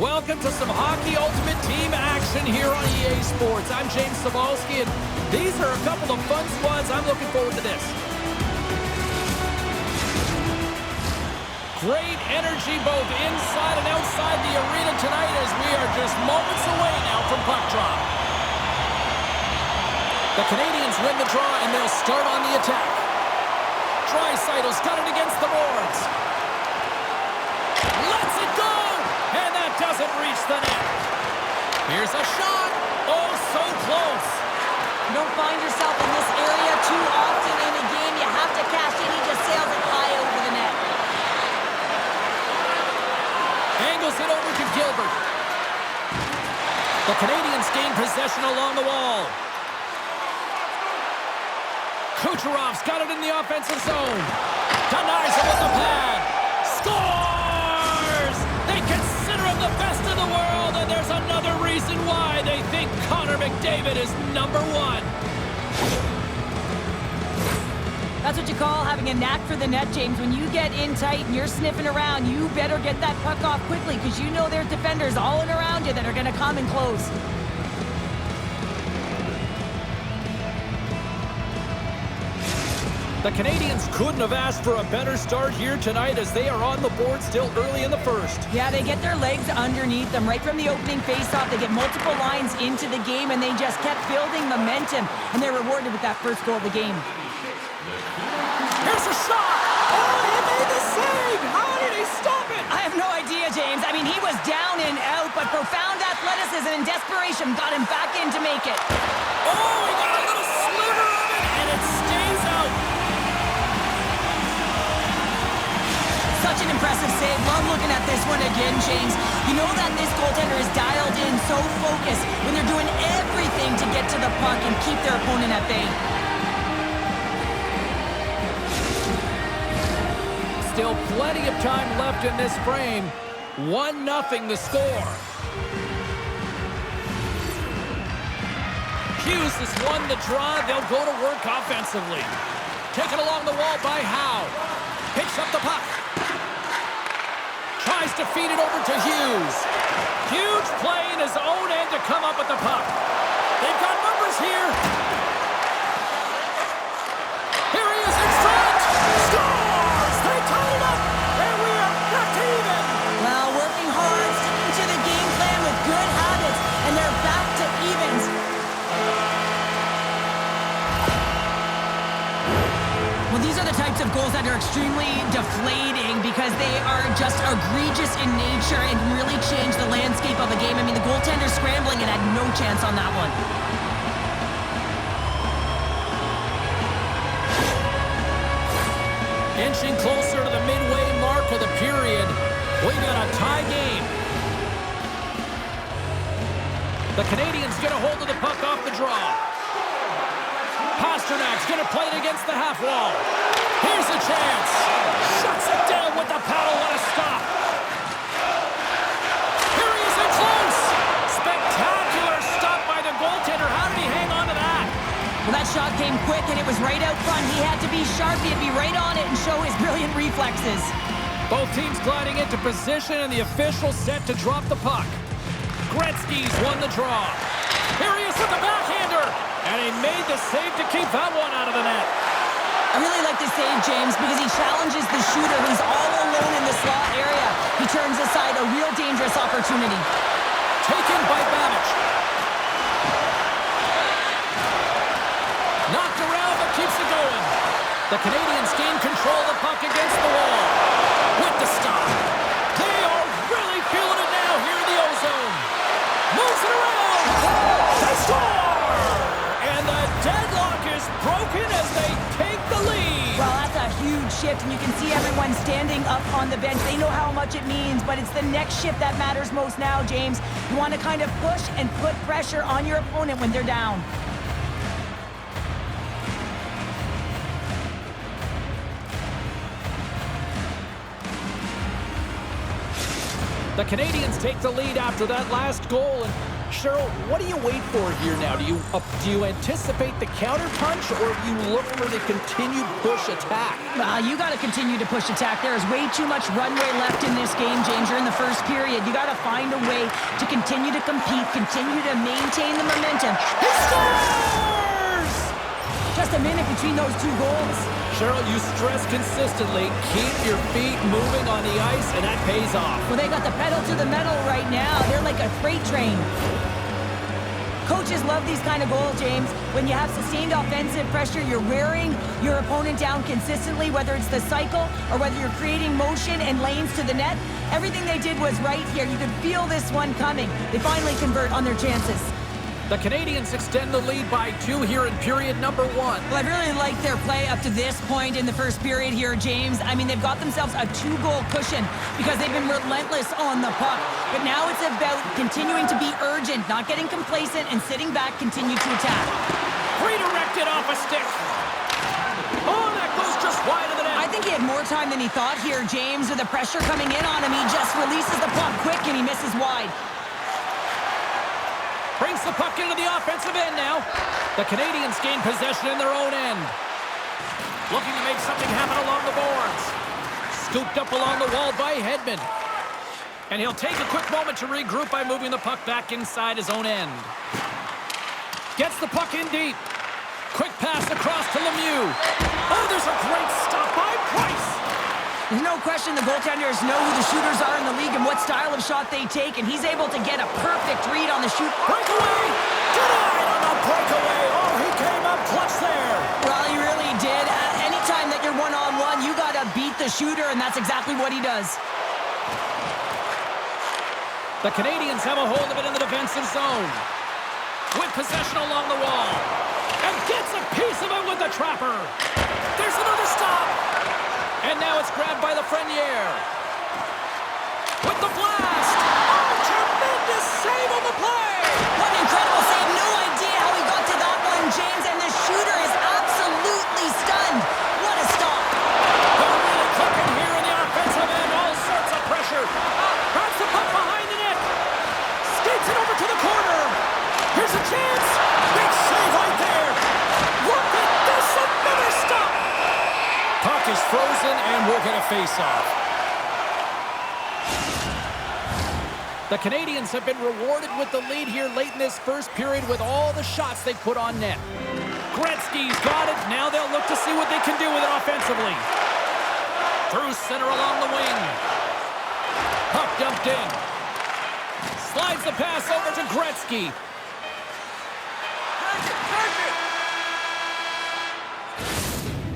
Welcome to some Hockey Ultimate Team action here on EA Sports. I'm James Cybulski, and these are a couple of fun squads. I'm looking forward to this. Great energy both inside and outside the arena tonight as we are just moments away now from puck drop. The Canadians win the draw, and they'll start on the attack. Draisaitl's got it against the boards. Lets it go! And that doesn't reach the net. Here's a shot. Oh, so close. You don't find yourself in this area too often in a game. You have to cash in. He just sails it high over the net. Angles it over to Gilbert. The Canadians gain possession along the wall. Kucherov's got it in the offensive zone. Denies it with the pad. Scores! They consider him the best in the world, and there's another reason why they think Connor McDavid is number one. That's what you call having a knack for the net, James. When you get in tight and you're sniffing around, you better get that puck off quickly because you know there's defenders all in around you that are going to come in close. The Canadians couldn't have asked for a better start here tonight as they are on the board still early in the first. Yeah, they get their legs underneath them right from the opening faceoff. They get multiple lines into the game, and they just kept building momentum, and they're rewarded with that first goal of the game. Here's a shot! Oh, he made the save! How did he stop it? I have no idea, James. I mean, he was down and out, but profound athleticism and desperation got him back in to make it. Oh, he got a little sliver of it, and it stays out. Such an impressive save. Love looking at this one again, James. You know that this goaltender is dialed in, so focused when they're doing everything to get to the puck and keep their opponent at bay. Still plenty of time left in this frame. 1-0 the score. Hughes has won the draw. They'll go to work offensively. Taken along the wall by Howe. Picks up the puck. Tries to feed it over to Hughes. Huge play in his own end to come up with the puck. They've got numbers here. Here he is in front. Scores! They tie it up, and we are back even. Well, working hard, sticking to the game plan with good habits, and they're back to evens. Well, these are the types of goals that are extremely deflating because they are just egregious in nature and really change the landscape of the game. I mean, the goaltender scrambling and had no chance on that one. Inching closer to the midway mark of the period. We got a tie game. The Canadians get a hold of the puck off the draw. Pasternak's going to play it against the half wall. Here's a chance. Shuts it down with the paddle. What a stop. Here he is in close. Spectacular stop by the goaltender. How did he hang on to that? Well, that shot came quick, and it was right out front. He had to be sharp. He had to be right on it and show his brilliant reflexes. Both teams gliding into position, and the official set to drop the puck. Gretzky's won the draw. Here he is with the backhander. And he made the save to keep that one out of the net. I really like this save, James, because he challenges the shooter who's all alone in the slot area. He turns aside a real dangerous opportunity. Taken by Babic. Knocked around, but keeps it going. The Canadians gain control of the puck against the wall. With the stop. They are really feeling it now here in the O-zone. Moves it around. They score! And the deadlock is broken as they take the lead. Well, that's a huge shift, and you can see everyone standing up on the bench. They know how much it means, but it's the next shift that matters most now, James. You want to kind of push and put pressure on your opponent when they're down. The Canadians take the lead after that last goal, and Cheryl, what do you wait for here now? Do you anticipate the counter punch, or do you look for the continued push attack? You got to continue to push attack. There is way too much runway left in this game, James. You're in the first period. You got to find a way to continue to compete, continue to maintain the momentum. He scores! Just a minute between those two goals. Cheryl, you stress consistently, keep your feet moving on the ice, and that pays off. Well, they got the pedal to the metal right now. They're like a freight train. Coaches love these kind of goals, James. When you have sustained offensive pressure, you're wearing your opponent down consistently, whether it's the cycle or whether you're creating motion and lanes to the net. Everything they did was right here. You could feel this one coming. They finally convert on their chances. The Canadians extend the lead by 2 here in period number 1. Well, I really like their play up to this point in the first period here, James. I mean, they've got themselves a 2-goal cushion because they've been relentless on the puck. But now it's about continuing to be urgent, not getting complacent, and sitting back, continue to attack. Redirected off a stick. Oh, that goes just wide of the net. I think he had more time than he thought here, James. With the pressure coming in on him, he just releases the puck quick and he misses wide. Brings the puck into the offensive end now. The Canadians gain possession in their own end. Looking to make something happen along the boards. Scooped up along the wall by Hedman. And he'll take a quick moment to regroup by moving the puck back inside his own end. Gets the puck in deep. Quick pass across to Lemieux. Oh, there's a great stop by Price. There's no question the goaltenders know who the shooters are in the league and what style of shot they take, and he's able to get a perfect read on the shoot. Breakaway! Denied on the breakaway! Oh, he came up clutch there! Well, he really did. Anytime that you're one-on-one, you got to beat the shooter, and that's exactly what he does. The Canadians have a hold of it in the defensive zone. With possession along the wall. And gets a piece of it with the trapper. There's another stop. And now it's grabbed by the Frenier. With the blast. Oh, tremendous save on the play. What an incredible save. No idea how he got to that one, James. And the shooter is absolutely stunned. What a stop. They're really clicking here in the offensive end. All sorts of pressure. Grabs the puck behind the net. Skates it over to the corner. Here's a chance. Big save right there. Work it. There's another stop. Puck is frozen, and we'll get a face-off. The Canadians have been rewarded with the lead here late in this first period with all the shots they put on net. Gretzky's got it. Now they'll look to see what they can do with it offensively. Through center along the wing. Puck dumped in. Slides the pass over to Gretzky.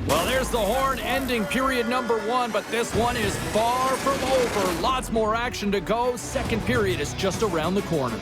Well, there's the horn ending period number 1, but this one is far from over. Lots more action to go. Second period is just around the corner.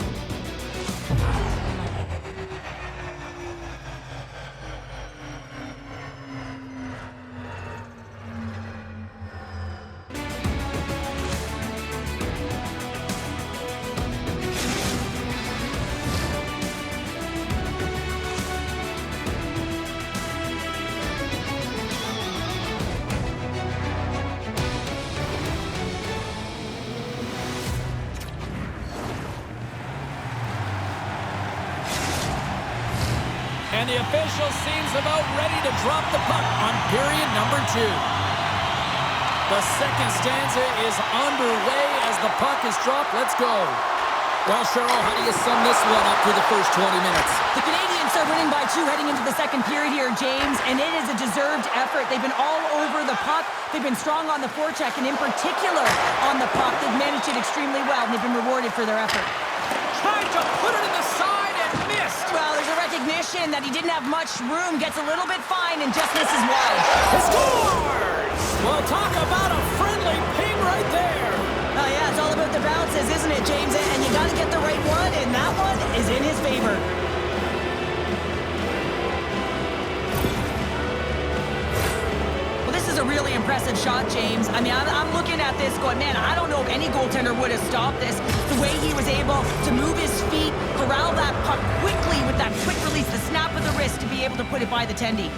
And the official seems about ready to drop the puck on period number 2. The second stanza is underway as the puck is dropped. Let's go. Well, Cheryl, how do you sum this one up through the first 20 minutes? The Canadians are winning by 2 heading into the second period here, James, and it is a deserved effort. They've been all over the puck. They've been strong on the forecheck, and in particular on the puck. They've managed it extremely well, and they've been rewarded for their effort. Tried to put it in the side and missed. Well, there's a recognition that he didn't have much room, gets a little bit fine, and just misses wide. He scores! Well, talk about a friendly ping right there. Oh, yeah, it's all about the bounces, isn't it, James? And you got to get the right one, and that one is in his favor. Well, this is a really impressive shot, James. I mean, I'm looking at this going, man, I don't know if any goaltender would have stopped this. The way he was able to move his feet, corral that puck quickly with that quick release, the snap of the wrist to be able to put it by the tendy.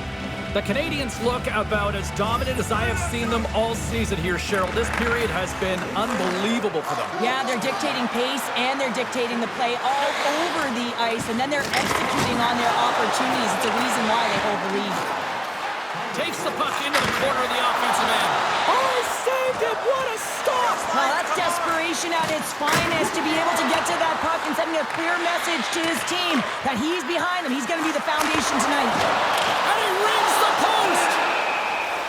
The Canadians look about as dominant as I have seen them all season here, Cheryl. This period has been unbelievable for them. Yeah, they're dictating pace and they're dictating the play all over the ice, and then they're executing on their opportunities. It's a reason why they hold the lead. Takes the puck into the corner of the offensive end. Oh, he saved it! What a stop! Well, that's desperation at its finest, to be able to get to that puck and sending a clear message to his team that he's behind them. He's going to be the foundation tonight. And he rings the post!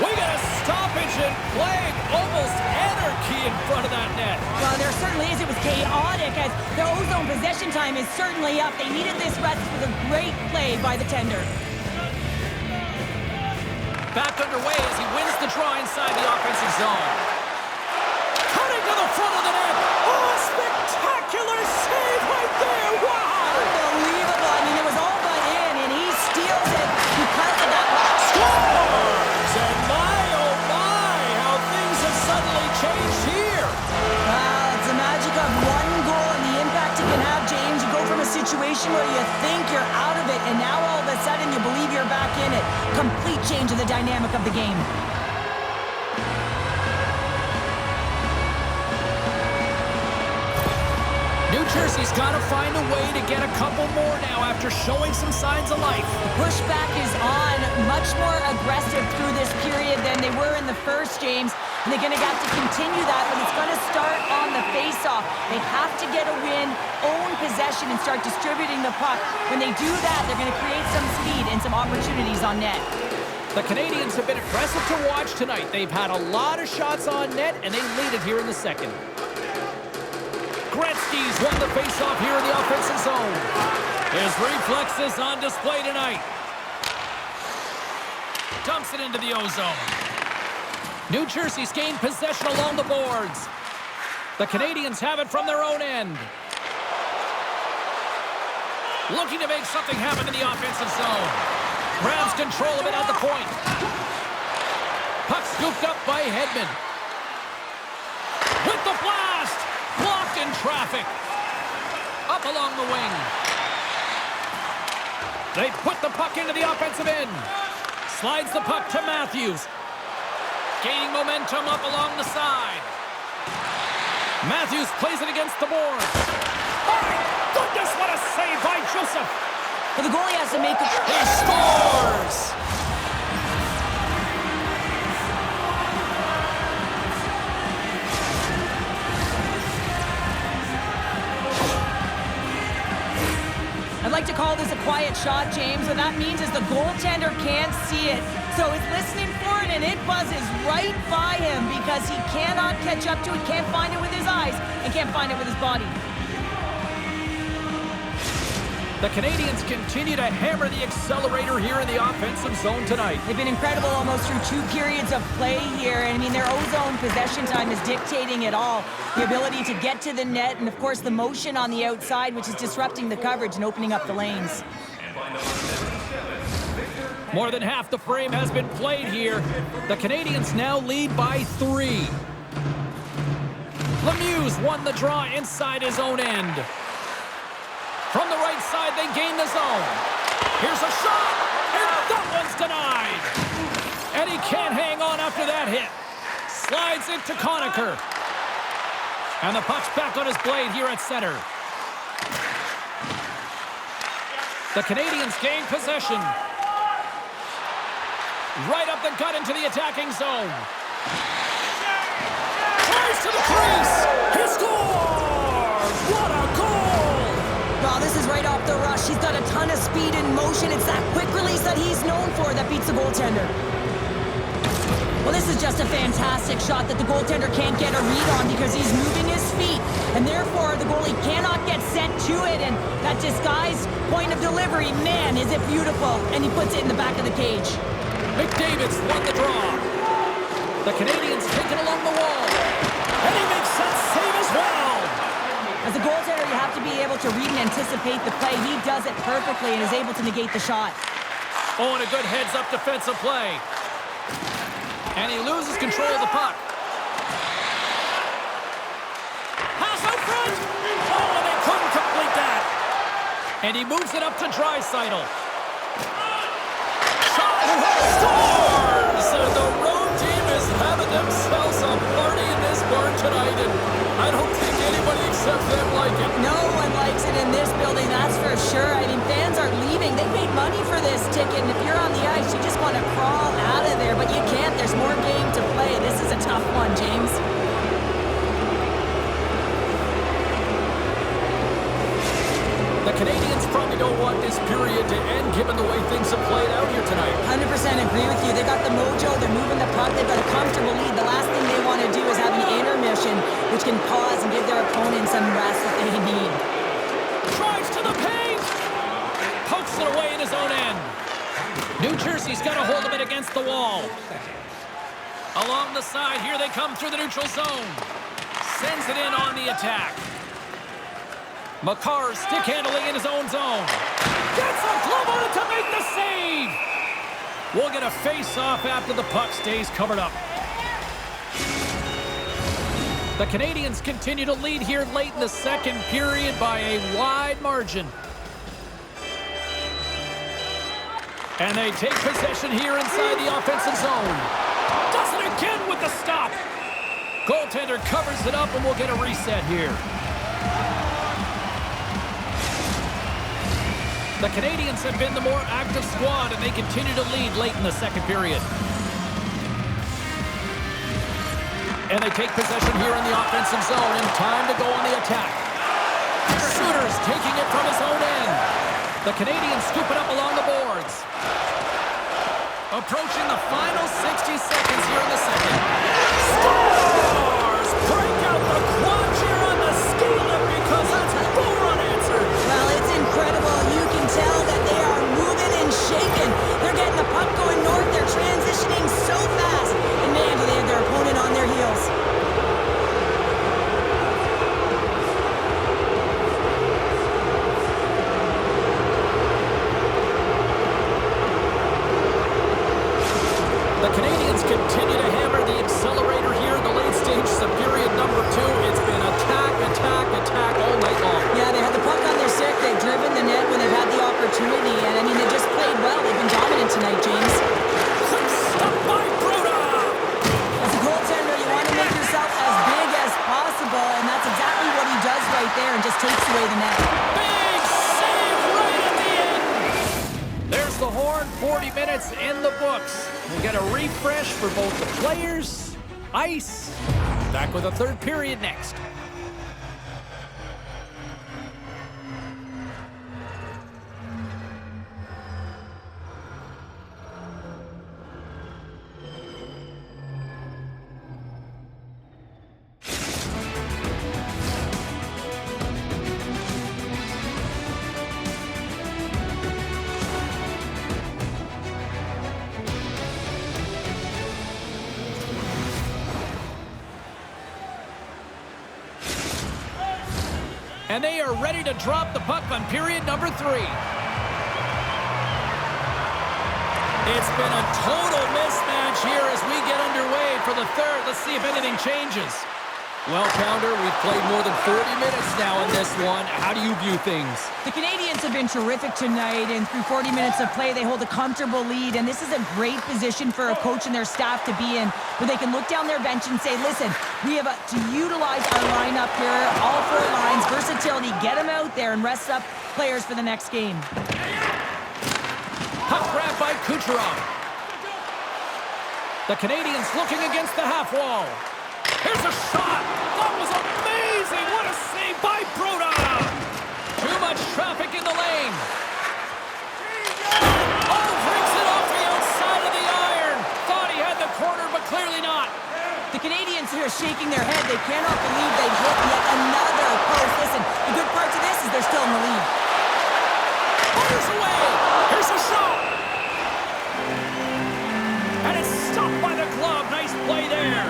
We got a stoppage in play. Almost anarchy in front of that net. Well, there certainly is. It was chaotic as the Ozone possession time is certainly up. They needed this rest with a great play by the tender. Back underway as he wins the draw inside the offensive zone. Cutting to the front of the net. Oh, a spectacular save right there. Wow! Unbelievable. I mean, it was all but in, and he steals it because of that block. Scores! And my, oh my, how things have suddenly changed here. Wow, it's the magic of one goal and the impact it can have, James. You go from a situation where you think you're out of it, and now all of a sudden you believe you're back in it. Complete change of the dynamic of the game. New Jersey's got to find a way to get a couple more now after showing some signs of life. Pushback is on, much more aggressive through this period than they were in the first, James. And they're going to have to continue that, but it's going to start on the face-off. They have to get a win, own possession, and start distributing the puck. When they do that, they're going to create some speed and some opportunities on net. The Canadians have been impressive to watch tonight. They've had a lot of shots on net, and they lead it here in the second. Gretzky's won the face-off here in the offensive zone. His reflexes on display tonight. Dumps it into the ozone. New Jersey's gained possession along the boards. The Canadians have it from their own end. Looking to make something happen in the offensive zone. Grabs control of it at the point. Puck scooped up by Hedman. With the blast! Blocked in traffic. Up along the wing. They put the puck into the offensive end. Slides the puck to Matthews. Gaining momentum up along the side. Matthews plays it against the board. My goodness, what a save by Joseph. But the goalie has to make it. He scores! I'd like to call this a quiet shot, James. What that means is the goaltender can't see it. So he's listening for it, and it buzzes right by him because he cannot catch up to it, can't find it with his eyes, and can't find it with his body. The Canadians continue to hammer the accelerator here in the offensive zone tonight. They've been incredible almost through 2 periods of play here. And I mean, their ozone possession time is dictating it all. The ability to get to the net and, of course, the motion on the outside, which is disrupting the coverage and opening up the lanes. More than half the frame has been played here. The Canadians now lead by 3. Lemieux won the draw inside his own end. From the right side, they gain the zone. Here's a shot, and that one's denied. And he can't hang on after that hit. Slides it to Conacher. And the puck's back on his blade here at center. The Canadians gain possession. Right up the gut into the attacking zone. Tries to the crease. He scores! What a goal! Well, this is right off the rush. He's got a ton of speed and motion. It's that quick release that he's known for that beats the goaltender. Well, this is just a fantastic shot that the goaltender can't get a read on because he's moving his feet, and therefore the goalie cannot get sent to it, and that disguised point of delivery, man, is it beautiful, and he puts it in the back of the cage. McDavid's won the draw. The Canadians take it along the wall, and he makes that save as well. As a goaltender, you have to be able to read and anticipate the play. He does it perfectly and is able to negate the shot. Oh, and a good heads-up defensive play. And he loses control of the puck. Pass out front! Oh, and they couldn't complete that. And he moves it up to Draisaitl. Shot Scores! The road team is having themselves a party in this barn tonight, and I don't think anybody except them like it. No one likes it in this building, that's for sure. I mean, fans are leaving. They paid money for this ticket, and if you're on the ice, you just want to crawl out of there, but you can't. There's more game to play. This is a tough one, James. The Canadians probably don't want this period to end given the way things have played out here tonight. 100% agree with you. They got the mojo. They're moving the puck. They've got a comfortable lead. The last thing they want to do is have an intermission, which can pause and give their opponent some rest that they need. Drives to the paint! Pokes it away in his own end. New Jersey's got a hold of it against the wall. Along the side, here they come through the neutral zone. Sends it in on the attack. McCarr stick handling in his own zone. Gets a glove on it to make the save. We'll get a face-off after the puck stays covered up. The Canadians continue to lead here late in the second period by a wide margin. And they take possession here inside the offensive zone. Does it again with the stop. Goaltender covers it up and we'll get a reset here. The Canadians have been the more active squad, and they continue to lead late in the second period. And they take possession here in the offensive zone, and time to go on the attack. Suter's taking it from his own end. The Canadians scoop it up along the boards. Approaching the final 60 seconds here in the second. Scores! Break out the quad cheer on the ski lift because that's four unanswered. Well, it's incredible. You can tell that they are moving and shaking. They're getting the puck going north. They're transitioning so fast. And man, do they have their opponent on their heels. The Canadians continue to hammer the accelerator here in the late stages of period number 2. It's been attack, attack, attack all night long. Yeah, they had the puck on their stick. They've driven the net when they've had the opportunity. And, I mean, they just played well. They've been dominant tonight, James. Quick stop by Bruda! As a goaltender, you want to make yourself as big as possible. And that's exactly what he does right there and just takes away the net. Big save right at the end! There's the horn. 40 minutes in the books. We'll get a refresh for both the players, ice. Back with a third period next. And they are ready to drop the puck on period number 3. It's been a total mismatch here as we get underway for the third. Let's see if anything changes. Well, Pounder, we've played more than 40 minutes now in this one. How do you view things? The Canadians have been terrific tonight, and through 40 minutes of play, they hold a comfortable lead, and this is a great position for a coach and their staff to be in, where they can look down their bench and say, listen, we have to utilize our lineup here, all 4 lines, versatility, get them out there and rest up players for the next game. Puck grab by Kucherov. The Canadians looking against the half wall. Here's a shot! That was amazing! What a save by Bruda! Too much traffic in the lane. Oh, brings it off the outside of the iron. Thought he had the corner, but clearly not. The Canadians here are shaking their head. They cannot believe they hit yet another post. Listen, the good part to this is they're still in the lead. Fires away! Here's a shot! And it's stopped by the glove. Nice play there.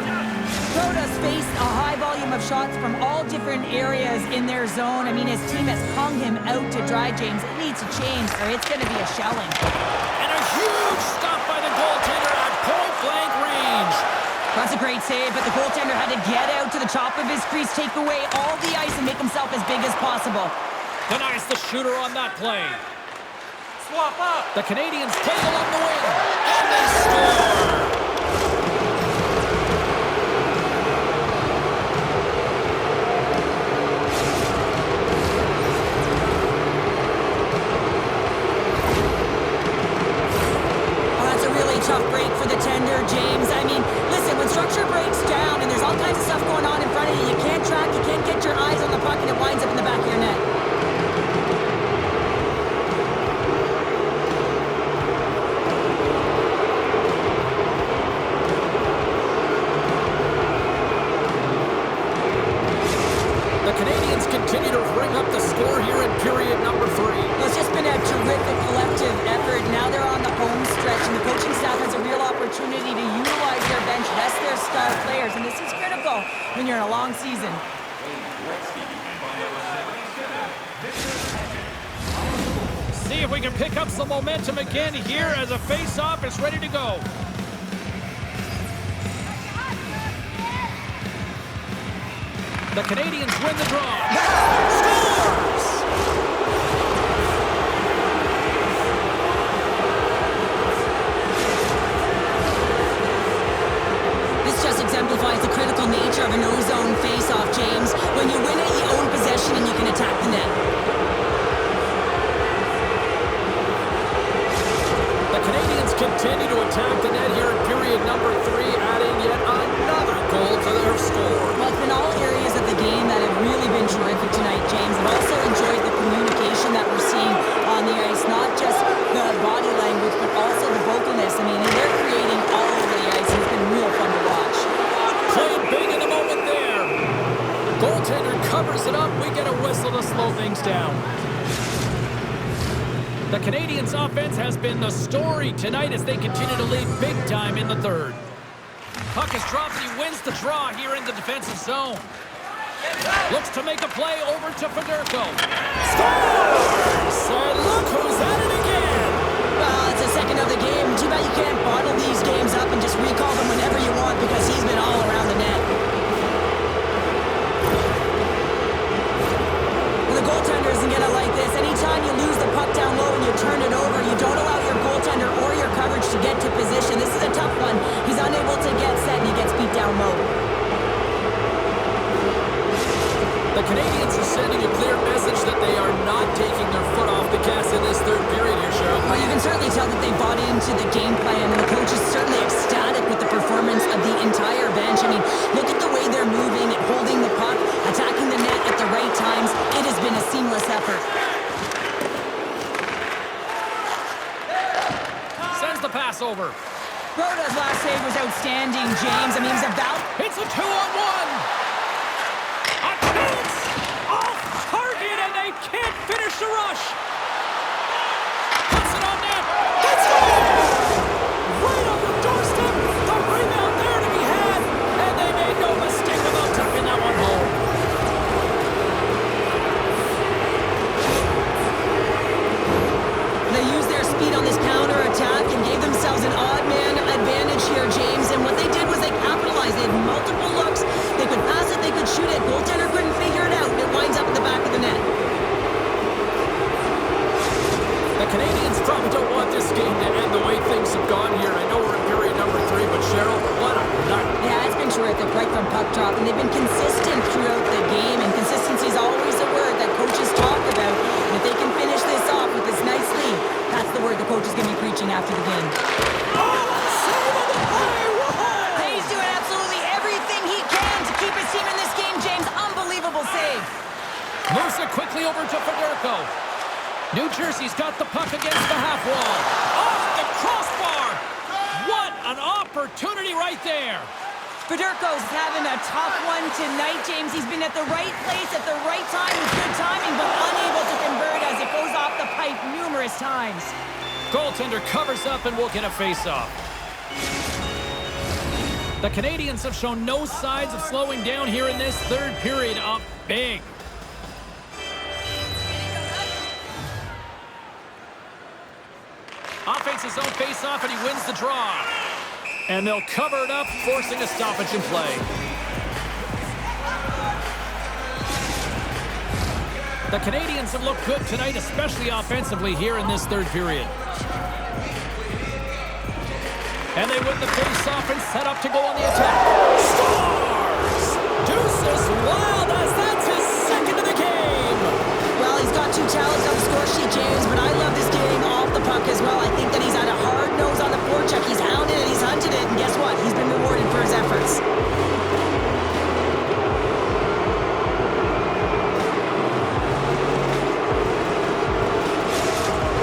Broda's faced a high volume of shots from all different areas in their zone. I mean, his team has hung him out to dry, James. It needs to change, or it's going to be a shelling. And a huge stop by the goaltender at point-blank range. That's a great save, but the goaltender had to get out to the top of his crease, take away all the ice, and make himself as big as possible. Denies the shooter on that play. swap up. The Canadians play along the wing, and they score. Tough break for the tender, James. I mean, listen, when structure breaks down and there's all kinds of stuff going on in front of you, you can't track, you can't get your eyes on the puck, and it winds up in the back of your net. The Canadians continue to ring up the score here in period number 3. Well, it's just been a terrific collective effort. Now they're on the home stretch, and the coaching staff has a real opportunity to utilize their bench, rest their star players, and this is critical when you're in a long season. See if we can pick up some momentum again here as a face-off is ready to go. The Canadians win the draw. Scores! This just exemplifies the critical nature of an O-zone face-off, James. When you win it, you own possession and you can attack the net. The Canadians continue to attack the net here in period number 3, adding yet another goal to their score. Well, it's been all areas of the game that have really been terrific tonight, James. I've also enjoyed the communication that we're seeing on the ice, not just the body language, but also the vocalness. I mean, they're creating all over the ice. It's been real fun to watch. Played big in the moment there. Goaltender covers it up. We get a whistle to slow things down. The Canadians' offense has been the story tonight as they continue to lead big time in the third. Puck is dropped and he wins the draw here in the defensive zone. Looks to make a play over to Federico. Scores! And look who's at it again! Well, it's the second of the game. Too bad you can't bottle these games up and just recall them whenever you want because he's been all around the net. The goaltender isn't going to like this. Anytime you lose the puck down low and you turn it over, you don't allow your goaltender or your coverage to get to position. This is a tough one. He's unable to get set and he gets beat down low. The Canadians are sending a clear message that they are not taking their foot off the gas in this third period here, Cheryl. Well, you can certainly tell that they bought into the game plan, and the coach is certainly ecstatic with the performance of the entire bench. I mean, look at the way they're moving and holding the puck, attacking the net at the right times. It has been a seamless effort. Sends the pass over. Rhoda's last save was outstanding, James. I mean, he's about... It's a 2-on-1. A chance! Off target, and they can't finish the rush. Puts it on net. That's it! Right on the doorstep. The rebound there to be had, and they made no mistake about tucking that one home. They used their speed on this counter-attack and gave themselves an odd man advantage here, James. And what they did was they capitalized. They had multiple looks. They could pass it, they could shoot it. Goaltender couldn't figure it out. It winds up in the back of the net. The Canadians probably don't want this game to end the way things have gone here. I know we're in period number 3, but Cheryl, what a night. Yeah, it's been terrific right from puck drop. And they've been consistent throughout the game. And consistency is always a word that coaches talk about. And if they can finish this off with this nice lead, that's the word the coach is going to be preaching after the game. He's doing absolutely everything he can to keep his team in this game, James. Unbelievable save. Moves it quickly over to Federico. New Jersey's got the puck against the half wall. Off the crossbar! What an opportunity right there! Federico's having a tough one tonight, James. He's been at the right place at the right time with good timing, but unable to convert as it goes off the pipe numerous times. Goaltender covers up and will get a face-off. The Canadians have shown no signs of slowing down here in this third period. Up big. Offense his own face-off, and he wins the draw. And they'll cover it up, forcing a stoppage in play. The Canadians have looked good tonight, especially offensively here in this third period. And they win the face-off and set up to go on the attack. Scores! Deuces wild as that's his second of the game. Well, he's got 2 talents on the score sheet, James, but I love this getting off the puck as well. I think that he's had a hard nose on the forecheck. He's hounded it, he's hunted it, and guess what? He's been rewarded for his efforts.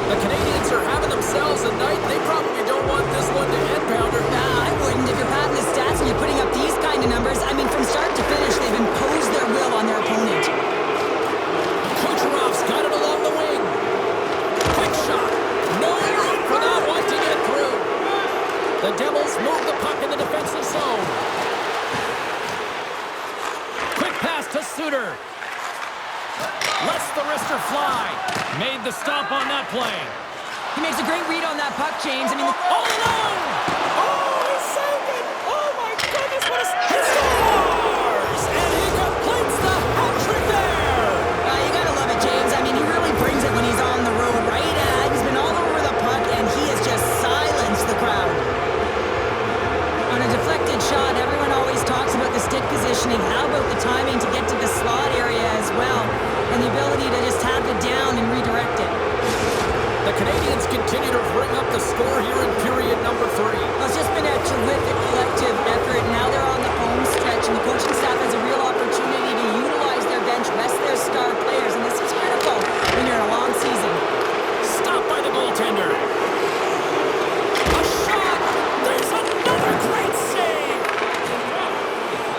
The Canadians are having themselves a night. They probably don't want this one to end, Pounder. I wouldn't. If you're padding the stats and you're putting up these kind of numbers, I mean, from start to finish, they've imposed their will on their opponent. Kucherov's got it along the wing. Quick shot. No room for that one to get through. The Devils move the puck in the defensive zone. Quick pass to Suter. Lets the wrister fly. Made the stop on that play. He makes a great read on that puck, James. I mean, All alone! Oh, he's saved it! Oh, my goodness, what a... He scores! And he completes the hat-trick there! you gotta love it, James. I mean, he really brings it when he's on the road, right? He's been all over the puck, and he has just silenced the crowd. On a deflected shot, everyone always talks about the stick positioning. How about the timing to get to the slot area as well? And the ability to just tap it down and redirect it. The Canadians continue to bring up the score here in period number 3. Well, it's just been a terrific collective effort. Now they're on the home stretch, and the coaching staff has a real opportunity to utilize their bench, rest their star players, and this is critical when you're in a long season. Stopped by the goaltender. A shot! There's another great save!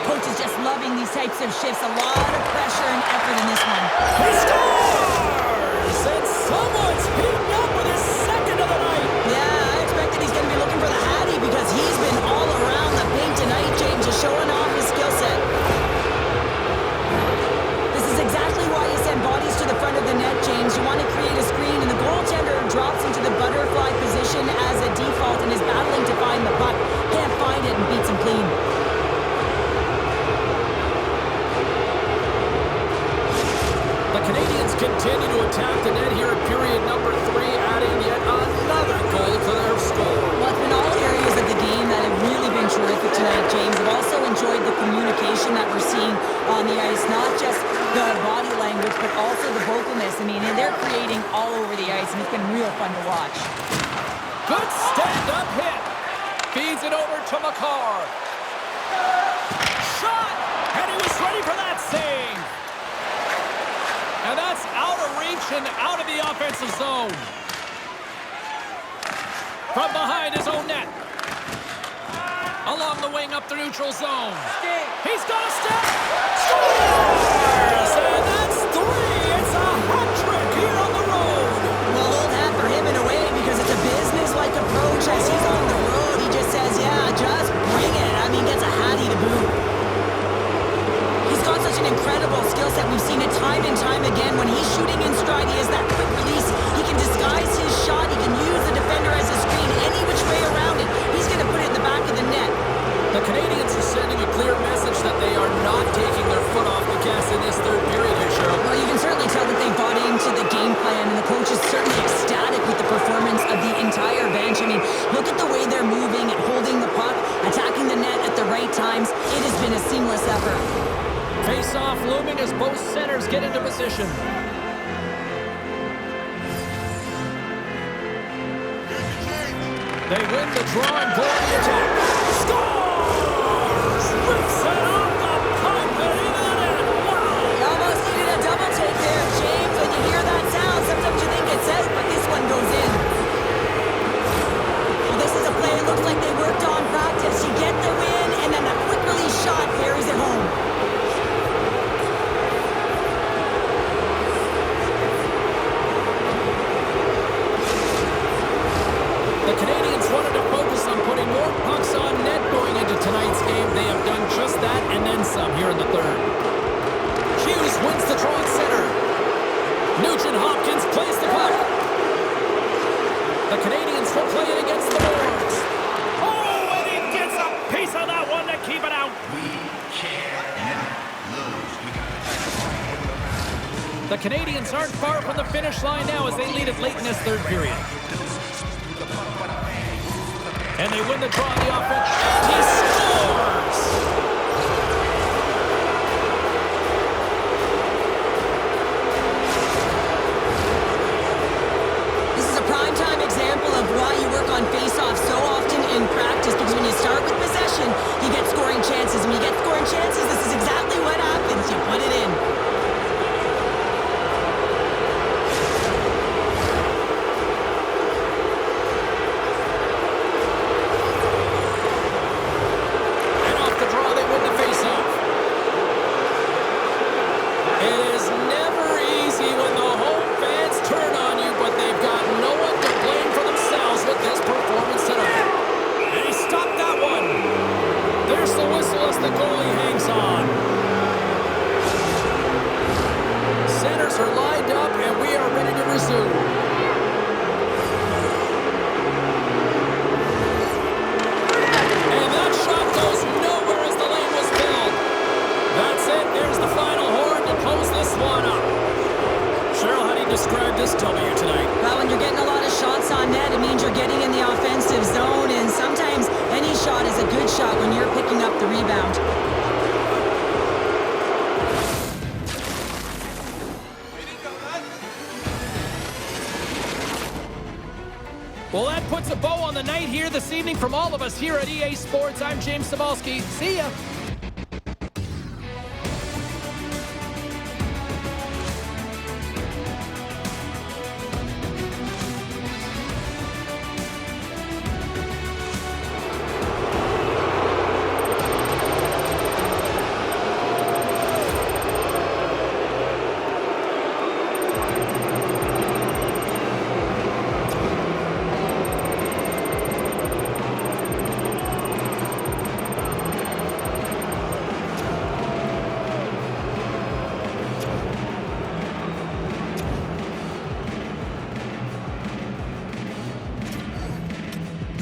Coach is just loving these types of shifts. A lot of pressure and effort in this one. He scores! And someone's heating up with his second of the night. Yeah, I expected he's going to be looking for the Hattie because he's been all around the paint tonight, James, just showing off his skill set. This is exactly why you send bodies to the front of the net, James. You want to create a screen, and the goaltender drops into the butterfly position as a default and is battling to find the puck. Can't find it and beats him clean. The Canadians continue to attack the net here in period number 3, adding yet another goal to their score. Well, it's been all areas of the game that have really been terrific tonight, James. I've also enjoyed the communication that we're seeing on the ice, not just the body language, but also the vocalness. I mean, they're creating all over the ice, and it's been real fun to watch. Good stand-up hit. Feeds it over to McCarr. Shot! And he was ready for that save. And that's out of reach and out of the offensive zone. From behind his own net. Along the wing up the neutral zone. He's got a step. Scores! And that's 3. It's a hat trick here on the road. Well, old hat for him in a way because it's a business-like approach. As he's on the road, he just says, yeah, just bring it. I mean, gets a hattie to boot. He's got such an incredible skill set. We've seen it time and time again. When he's shooting in stride, he has that quick release. He can disguise his shot. He can use the defender as a screen any which way around it. He's going to put it in the back of the net. The Canadians are sending a clear message that they are not taking their foot off the gas in this third period here, Cheryl. Well, you can certainly tell that they bought into the game plan, and the coach is certainly ecstatic with the performance of the entire bench. I mean, look at the way they're moving and holding the puck, attacking the net at the right times. It has been a seamless effort. Face-off looming as both centers get into position. They win the draw and go on the attack. Scores! Rips it off the pipe and into the net. Wow! He almost needed a double take there, James. When you hear that sound, sometimes you think it's out, but this one goes in. Well, this is a play it looks like they worked on practice. You get the win, and then a quick release shot carries it home. The Canadians wanted to focus on putting more pucks on net going into tonight's game. They have done just that and then some here in the third. Hughes wins the draw at center. Nugent-Hopkins plays the puck. The Canadians will play it against the boards. Oh, and he gets a piece of that one to keep it out. We cannot lose. We got to The Canadians aren't far from the finish line now as they lead it late in this third period. And they win the draw on the offense. And he scores! This is a primetime example of why you work on face-off so often in practice, because when you start with possession, you get scoring chances. When you get scoring chances, this is exactly what happens. You put it in. And off the draw, they win the face-off. It is never easy when the home fans turn on you, but they've got no one to blame for themselves with this performance tonight. And he stopped that one. There's the whistle as the goalie hangs on. Centers are lined up, and we are ready to resume. And that shot goes nowhere as the lane was filled. That's it. There's the final horn to close this one up. Cheryl, how do you describe this W tonight? Well, when you're getting a lot of shots on net, it means you're getting in the offensive zone, and sometimes any shot is a good shot when you're picking up the rebound. Well, that puts a bow on the night here this evening from all of us here at EA Sports. I'm James Cebulski. See ya.